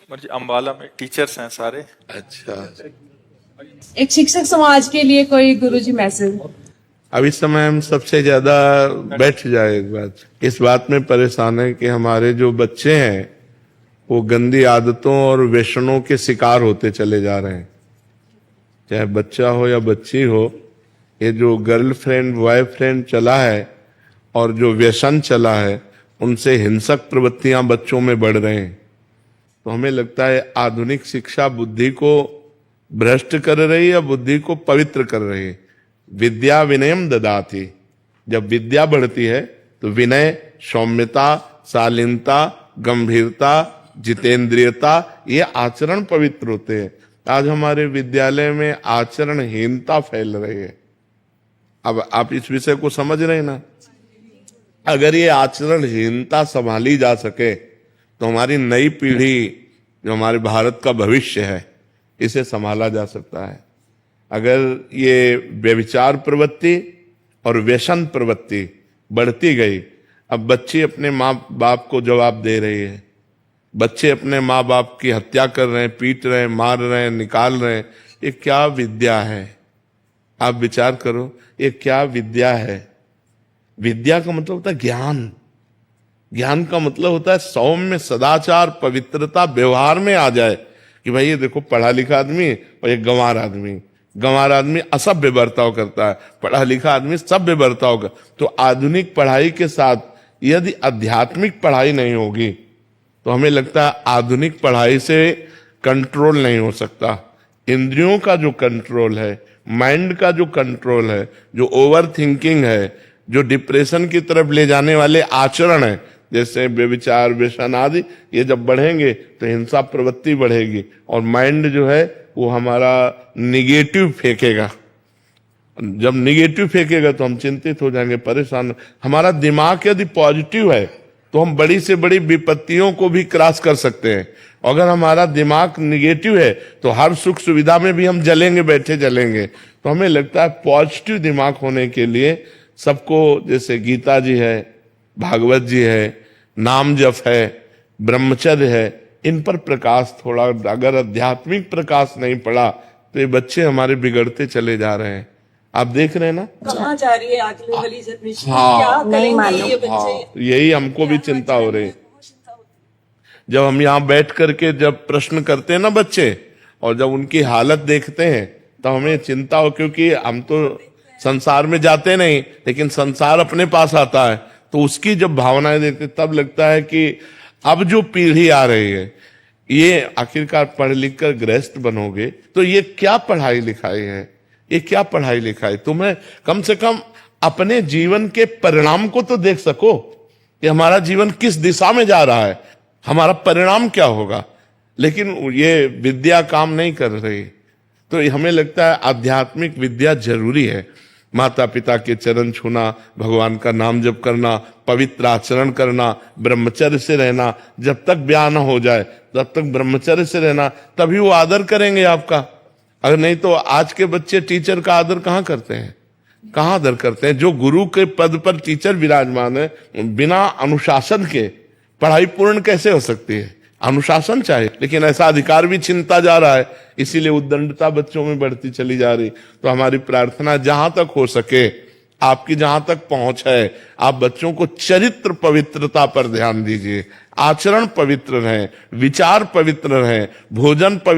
मुझे अम्बाला में टीचर्स हैं सारे। अच्छा, एक शिक्षक समाज के लिए कोई गुरुजी मैसेज? अब इस समय हम सबसे ज्यादा बैठ जाए एक बात, इस बात में परेशान है कि हमारे जो बच्चे हैं वो गंदी आदतों और व्यसनों के शिकार होते चले जा रहे हैं। चाहे बच्चा हो या बच्ची हो, ये जो गर्लफ्रेंड बॉयफ्रेंड चला है और जो व्यसन चला है, उनसे हिंसक प्रवृत्तियां बच्चों में बढ़ रहे हैं। तो हमें लगता है आधुनिक शिक्षा बुद्धि को भ्रष्ट कर रही है या बुद्धि को पवित्र कर रही है। विद्या विनयम ददाति, जब विद्या बढ़ती है तो विनय, सौम्यता, शालीनता, गंभीरता, जितेंद्रियता, ये आचरण पवित्र होते हैं। आज हमारे विद्यालय में आचरणहीनता फैल रही है। अब आप इस विषय को समझ रहे हैं ना? अगर ये आचरणहीनता संभाली जा सके तो हमारी नई पीढ़ी, जो हमारे भारत का भविष्य है, इसे संभाला जा सकता है। अगर ये व्यभिचार प्रवृत्ति और व्यसन प्रवृत्ति बढ़ती गई, अब बच्चे अपने माँ बाप को जवाब दे रही है, बच्चे अपने माँ बाप की हत्या कर रहे हैं, पीट रहे हैं, मार रहे हैं, निकाल रहे हैं। ये क्या विद्या है? आप विचार करो, ये क्या विद्या है? विद्या का मतलब होता है ज्ञान। ज्ञान का मतलब होता है सौम्य, सदाचार, पवित्रता व्यवहार में आ जाए कि भाई ये देखो पढ़ा लिखा आदमी और एक गंवार आदमी। गंवार आदमी असभ्य बर्ताव करता है, पढ़ा लिखा आदमी सभ्य बर्ताव कर। तो आधुनिक पढ़ाई के साथ यदि आध्यात्मिक पढ़ाई नहीं होगी तो हमें लगता है आधुनिक पढ़ाई से कंट्रोल नहीं हो सकता। इंद्रियों का जो कंट्रोल है, माइंड का जो कंट्रोल है, जो ओवर थिंकिंग है, जो डिप्रेशन की तरफ ले जाने वाले आचरण है, जैसे व्यभिचार, व्यसन आदि, ये जब बढ़ेंगे तो हिंसा प्रवृत्ति बढ़ेगी और माइंड जो है वो हमारा निगेटिव फेंकेगा। जब निगेटिव फेंकेगा तो हम चिंतित हो जाएंगे, परेशान। हमारा दिमाग यदि पॉजिटिव है तो हम बड़ी से बड़ी विपत्तियों को भी क्रॉस कर सकते हैं। अगर हमारा दिमाग निगेटिव है तो हर सुख सुविधा में भी हम जलेंगे, बैठे जलेंगे। तो हमें लगता है पॉजिटिव दिमाग होने के लिए सबको, जैसे गीता जी है, भागवत जी है, नाम जप है, ब्रह्मचर्य है, इन पर प्रकाश थोड़ा, अगर आध्यात्मिक प्रकाश नहीं पड़ा तो ये बच्चे हमारे बिगड़ते चले जा रहे हैं। आप देख रहे हैं ना कहाँ जा रही है आगे वाली जनरेशन? हाँ, क्या करेंगे ये बच्चे? हाँ, यही हमको भी चिंता हो रही है। जब हम यहाँ बैठ करके जब प्रश्न करते हैं ना बच्चे, और जब उनकी हालत देखते हैं तो हमें चिंता हो, क्योंकि हम तो संसार में जाते नहीं, लेकिन संसार अपने पास आता है। तो उसकी जब भावनाएं देखते तब लगता है कि अब जो पीढ़ी आ रही है, ये आखिरकार पढ़ लिख कर गृहस्थ बनोगे तो ये क्या पढ़ाई लिखाई है? ये क्या पढ़ाई लिखाई? तुम्हें कम से कम अपने जीवन के परिणाम को तो देख सको कि हमारा जीवन किस दिशा में जा रहा है, हमारा परिणाम क्या होगा। लेकिन ये विद्या काम नहीं कर रही। तो हमें लगता है आध्यात्मिक विद्या जरूरी है। माता पिता के चरण छूना, भगवान का नाम जप करना, पवित्र आचरण करना, ब्रह्मचर्य से रहना, जब तक ब्याह न हो जाए तब तक ब्रह्मचर्य से रहना, तभी वो आदर करेंगे आपका। अगर नहीं तो आज के बच्चे टीचर का आदर कहाँ करते हैं? कहाँ आदर करते हैं? जो गुरु के पद पर टीचर विराजमान है, बिना अनुशासन के पढ़ाई पूर्ण कैसे हो सकती है? अनुशासन चाहिए, लेकिन ऐसा अधिकार भी छिनता जा रहा है, इसीलिए उद्दंडता बच्चों में बढ़ती चली जा रही। तो हमारी प्रार्थना, जहां तक हो सके, आपकी जहां तक पहुंच है, आप बच्चों को चरित्र पवित्रता पर ध्यान दीजिए। आचरण पवित्र रहे, विचार पवित्र रहे, भोजन पवित्र